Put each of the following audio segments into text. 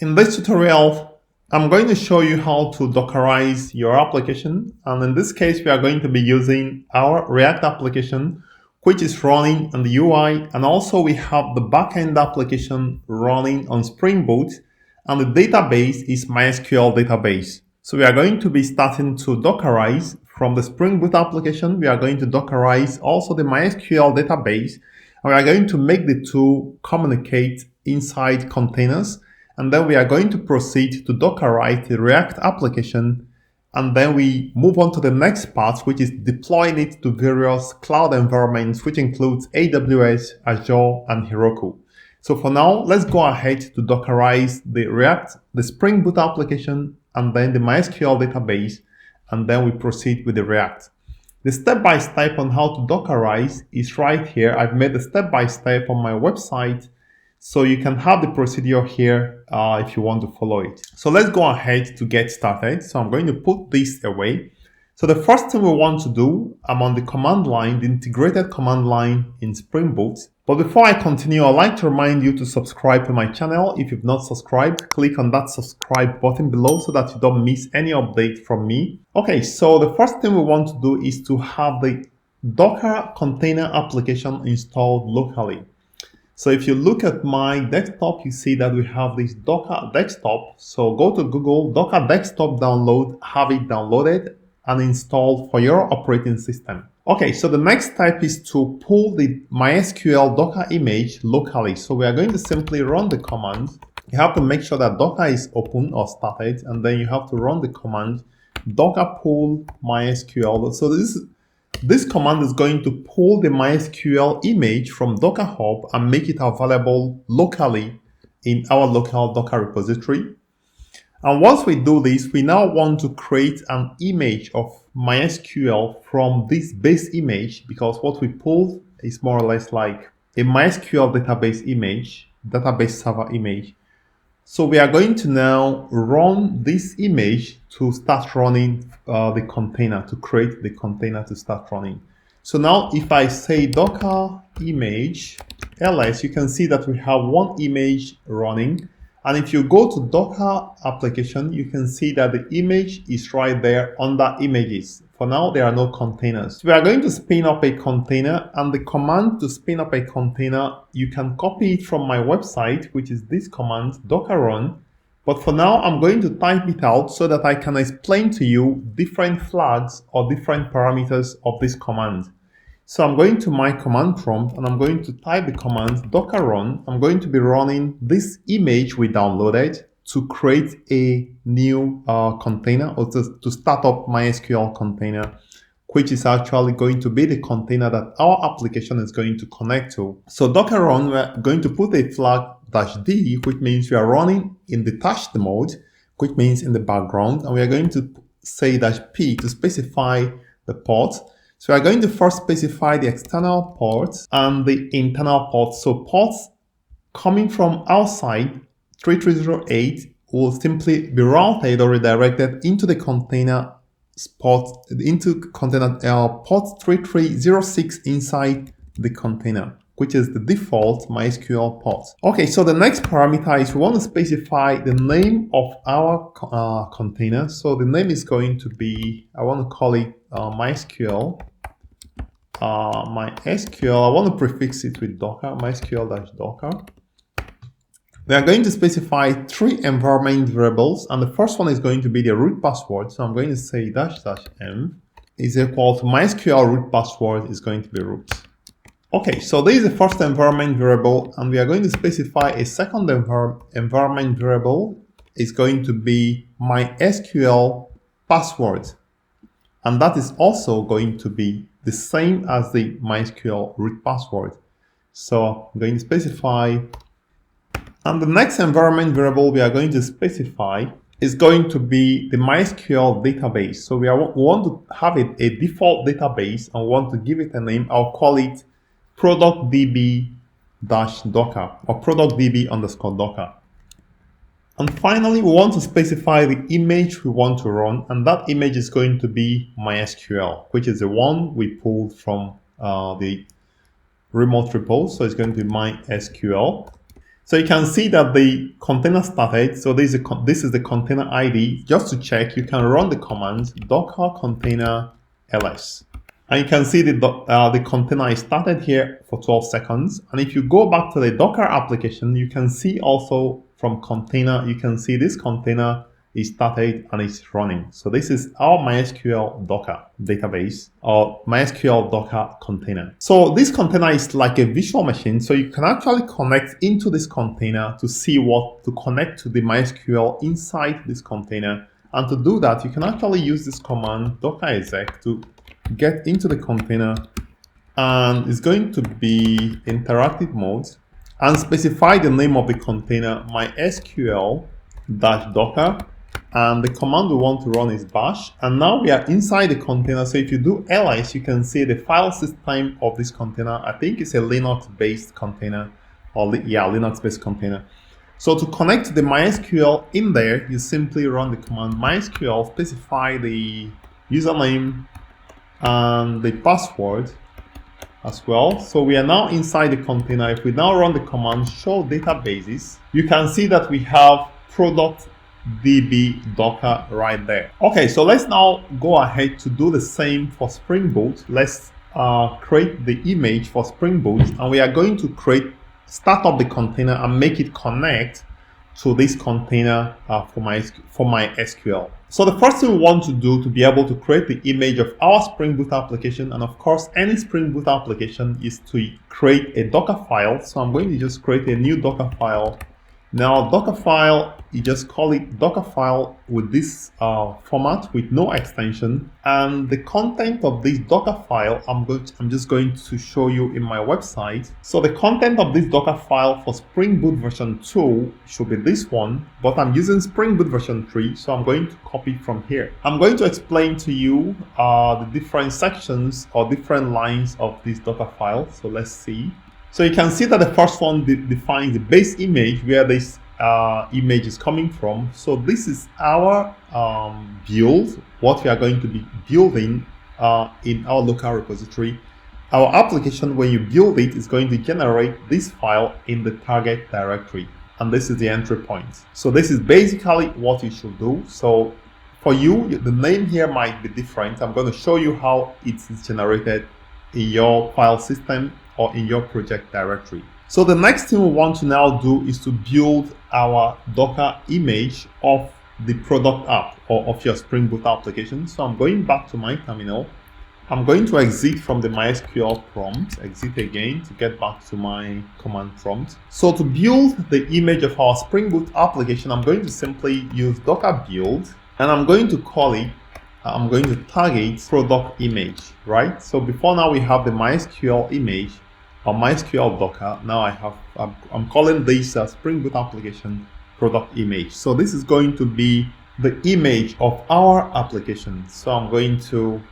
In this tutorial, I'm going to show you how to Dockerize your application. And in this case, we are going to be using our React application, which is running on the UI. And also we have the backend application running on Spring Boot. And the database is MySQL Database. So we are going to be starting to Dockerize from the Spring Boot application. We are going to Dockerize also the MySQL database. And we are going to make the two communicate inside containers. And then we are going to proceed to Dockerize the React application. And then we move on to the next part, which is deploying it to various cloud environments, which includes AWS, Azure, and Heroku. So for now, let's go ahead to Dockerize the React, the Spring Boot application, and then the MySQL database, and then we proceed with the React. The step-by-step on how to Dockerize is right here. I've made the step-by-step on my website, so you can have the procedure here if you want to follow it. So let's go ahead to get started. So I'm going to put this away. So the first thing we want to do, I'm on the command line, the integrated command line in Spring Boot. But before I continue, I'd like to remind you to subscribe to my channel. If you've not subscribed, click on that subscribe button below so that you don't miss any update from me. Okay, so the first thing we want to do is to have the Docker container application installed locally. So if you look at my desktop, you see that we have this Docker desktop. So go to Google, Docker desktop download, have it downloaded and installed for your operating system. Okay, so the next step is to pull the MySQL Docker image locally. So we are going to simply run the command. You have to make sure that Docker is open or started, and then you have to run the command docker pull MySQL. So this command is going to pull the MySQL image from Docker Hub and make it available locally in our local Docker repository. And once we do this, we now want to create an image of MySQL from this base image, because what we pulled is more or less like a MySQL database image, database server image. So we are going to now run this image to start running the container, to create the container to start running. So now if I say docker image ls, you can see that we have one image running. And if you go to Docker application, you can see that the image is right there under images. For now, there are no containers. So we are going to spin up a container, and the command to spin up a container, you can copy it from my website, which is this command, docker run. But for now, I'm going to type it out so that I can explain to you different flags or different parameters of this command. So I'm going to my command prompt and I'm going to type the command docker run. I'm going to be running this image we downloaded to create a new container, or to start up MySQL container, which is actually going to be the container that our application is going to connect to. So docker run, we're going to put a flag -d, which means we are running in detached mode, which means in the background, and we are going to say -p to specify the port. So we are going to first specify the external ports and the internal ports. So ports coming from outside 3308 will simply be routed or redirected into the container port, into container port 3306 inside the container, which is the default MySQL port. Okay, so the next parameter is we want to specify the name of our container. So the name is going to be, I want to call it MySQL. MySQL, I want to prefix it with Docker, MySQL-Docker. We are going to specify 3 environment variables, and the first one is going to be the root password. So I'm going to say --m is equal to MySQL root password is going to be root. Okay, so this is the first environment variable, and we are going to specify a second environment variable. Is going to be MySQL password, and that is also going to be the same as the MySQL root password. So I'm going to specify, and the next environment variable we are going to specify is going to be the MySQL database. So we want to have it a default database and want to give it a name. I'll call it productdb-docker or productdb_docker. And finally, we want to specify the image we want to run, and that image is going to be MySQL, which is the one we pulled from the remote repo. So it's going to be MySQL. So you can see that the container started. So this is the container ID. Just to check, you can run the command docker container ls. And you can see the container is started here for 12 seconds. And if you go back to the Docker application, you can see also from container, you can see this container is started and it's running. So this is our MySQL Docker database or MySQL Docker container. So this container is like a virtual machine. So you can actually connect into this container to see what to connect to the MySQL inside this container. And to do that, you can actually use this command dockerizing to get into the container, and it's going to be interactive mode and specify the name of the container mysql-docker, and the command we want to run is bash. And now we are inside the container. So if you do ls, you can see the file system of this container. I think it's a Linux based container, or Linux based container. So to connect to the MySQL in there, you simply run the command mysql, specify the username and the password as well. So we are now inside the container. If we now run the command show databases, you can see that we have product DB Docker right there. Okay, so let's now go ahead to do the same for Spring Boot. Let's create the image for Spring Boot, and we are going to start up the container and make it connect to this container for MySQL. So the first thing we want to do to be able to create the image of our Spring Boot application, and of course any Spring Boot application, is to create a Docker file. So I'm going to just create a new Docker file. Now Docker file, you just call it Docker file with this format with no extension, and the content of this Docker file I'm just going to show you in my website. So the content of this Docker file for Spring Boot version 2 should be this one, but I'm using Spring Boot version 3, so I'm going to copy from here. I'm going to explain to you the different sections or different lines of this Docker file. So let's see. So you can see that the first one defines the base image, where this image is coming from. So this is our build, what we are going to be building in our local repository. Our application, when you build it, is going to generate this file in the target directory. And this is the entry point. So this is basically what you should do. So for you, the name here might be different. I'm going to show you how it is generated in your file system or in your project directory. So the next thing we want to now do is to build our Docker image of the product app or of your Spring Boot application. So I'm going back to my terminal. I'm going to exit from the MySQL prompt, exit again to get back to my command prompt. So to build the image of our Spring Boot application, I'm going to simply use Docker build, and I'm going to call it, I'm going to target product image, right? So before now we have the MySQL image or MySQL Docker. Now I'm calling this Spring Boot application product image. So this is going to be the image of our application. So I'm going to,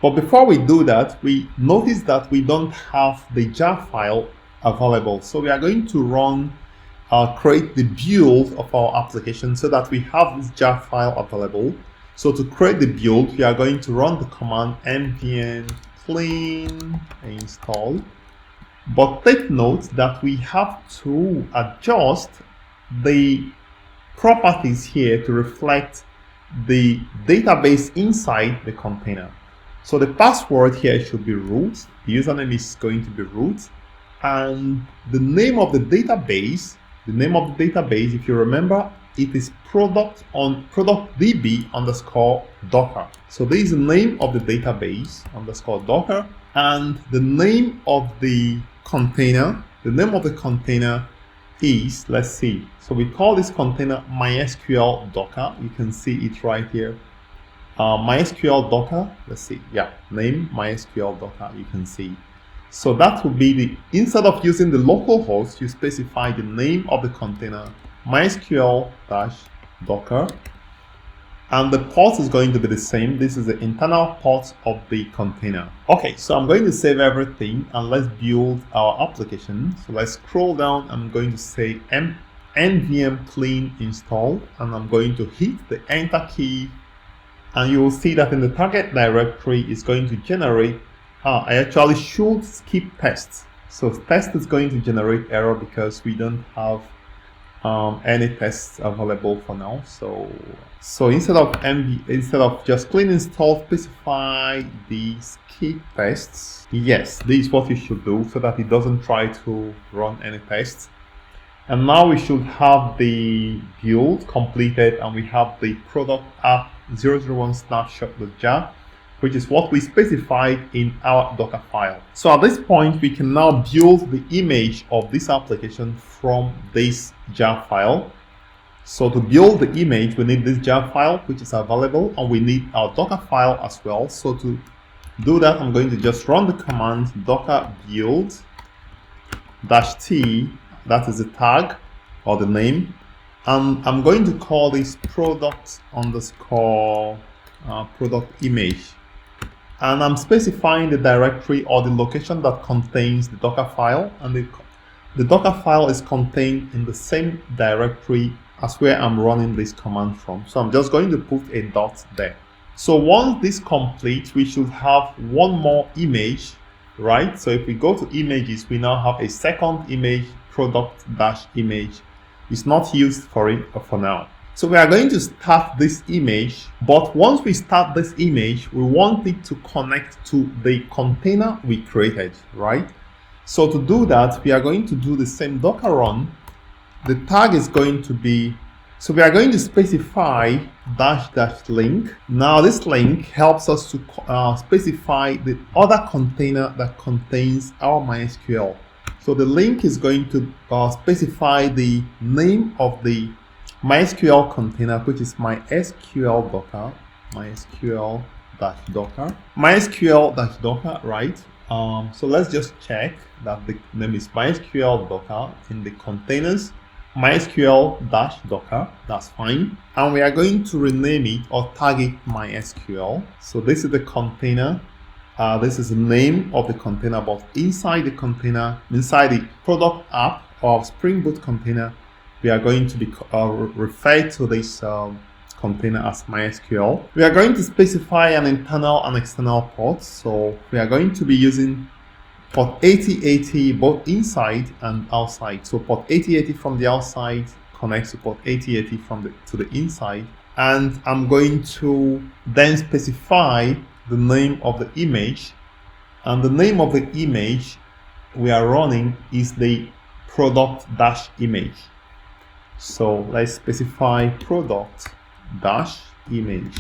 but before we do that, we notice that we don't have the jar file available. So we are going to create the build of our application so that we have this jar file available. So to create the build, we are going to run the command npm clean install. But take note that we have to adjust the properties here to reflect the database inside the container. So the password here should be root, the username is going to be root, and the name of the database, if you remember, it is productdb_docker. So this is the name of the database _docker, and the name of the container. The name of the container is, let's see. So we call this container MySQL Docker. You can see it right here. MySQL Docker. Let's see. Yeah, name MySQL Docker. You can see. So that would be instead of using the local host, you specify the name of the container, MySQL-Docker, and the port is going to be the same. This is the internal port of the container. Okay, so I'm going to save everything and let's build our application. So let's scroll down. I'm going to say nvm clean install, and I'm going to hit the enter key, and you will see that in the target directory is going to generate. I actually should skip tests. So test is going to generate error because we don't have any tests available for now. So instead of just clean install, specify the skip tests. Yes, this is what you should do so that it doesn't try to run any tests. And now we should have the build completed, and we have the product app 001 snapshot.jar, which is what we specified in our Docker file. So at this point, we can now build the image of this application from this jar file. So to build the image, we need this jar file, which is available, and we need our Docker file as well. So to do that, I'm going to just run the command docker build -t, that is the tag or the name, and I'm going to call this product underscore product image. And I'm specifying the directory or the location that contains the Docker file, and the Docker file is contained in the same directory as where I'm running this command from. So I'm just going to put a dot there. So once this completes, we should have one more image, right? So if we go to images, we now have a second image, product-image. It's not used for it for now. So we are going to start this image, but once we start this image, we want it to connect to the container we created, right? So to do that, we are going to do the same Docker run. The tag is going to be, so we are going to specify --link. Now this link helps us to specify the other container that contains our MySQL. So the link is going to specify the name of the MySQL container, which is MySQL Docker, MySQL-Docker, right? So let's just check that the name is MySQL Docker in the containers, MySQL-Docker, that's fine. And we are going to rename it or tag it MySQL. So this is the container. This is the name of the container, but inside the container, inside the product app or Spring Boot container, we are going to be referred to this container as MySQL. We are going to specify an internal and external port. So we are going to be using port 8080 both inside and outside. So port 8080 from the outside connects to port 8080 to the inside. And I'm going to then specify the name of the image. And the name of the image we are running is the product-image. So let's specify product-image.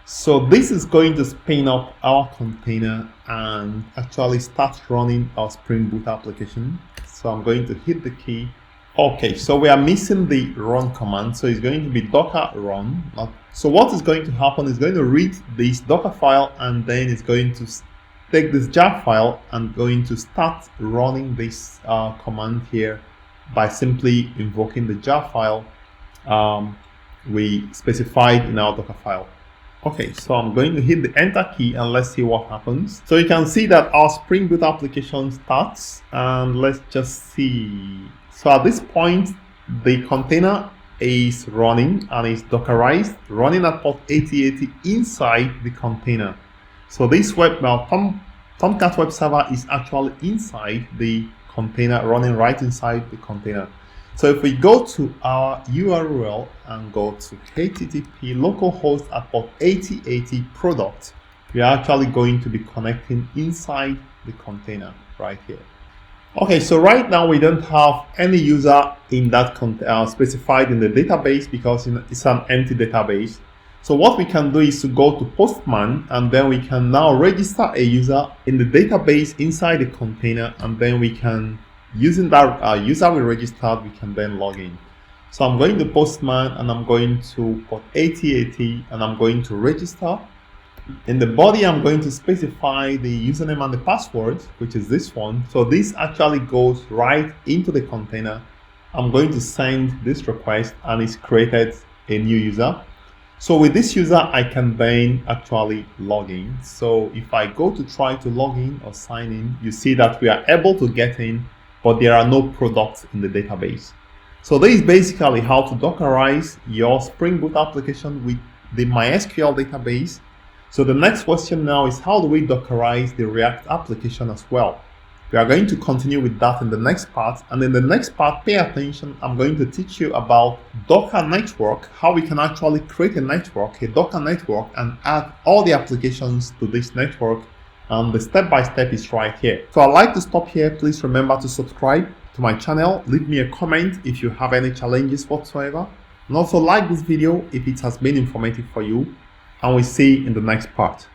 So this is going to spin up our container and actually start running our Spring Boot application. So I'm going to hit the key. Okay, so we are missing the run command. So it's going to be docker run. So what is going to happen is going to read this Docker file, and then it's going to take this jar file and going to start running this command here by simply invoking the jar file we specified in our Docker file. Okay, so I'm going to hit the enter key and let's see what happens. So you can see that our Spring Boot application starts, and let's just see. So at this point, the container is running and is Dockerized, running at port 8080 inside the container. So this Tomcat web server is actually inside the container, running right inside the container. So if we go to our URL and go to http localhost at port 8080 product, we are actually going to be connecting inside the container right here. Okay, so right now we don't have any user in that specified in the database because it's an empty database. So what we can do is to go to Postman, and then we can now register a user in the database inside the container, and then we can, using that user we registered, we can then log in. So I'm going to Postman and I'm going to port 8080 and I'm going to register. In the body, I'm going to specify the username and the password, which is this one. So this actually goes right into the container. I'm going to send this request and it's created a new user. So with this user, I can then actually log in. So if I go to try to log in or sign in, you see that we are able to get in, but there are no products in the database. So this is basically how to Dockerize your Spring Boot application with the MySQL database. So the next question now is, how do we Dockerize the React application as well? We are going to continue with that in the next part, and in the next part, pay attention. I'm going to teach you about Docker network, how we can actually create a network, a Docker network, and add all the applications to this network. And the step-by-step is right here. So I'd like to stop here. Please remember to subscribe to my channel. Leave me a comment if you have any challenges whatsoever. And also like this video if it has been informative for you. And we'll see you in the next part.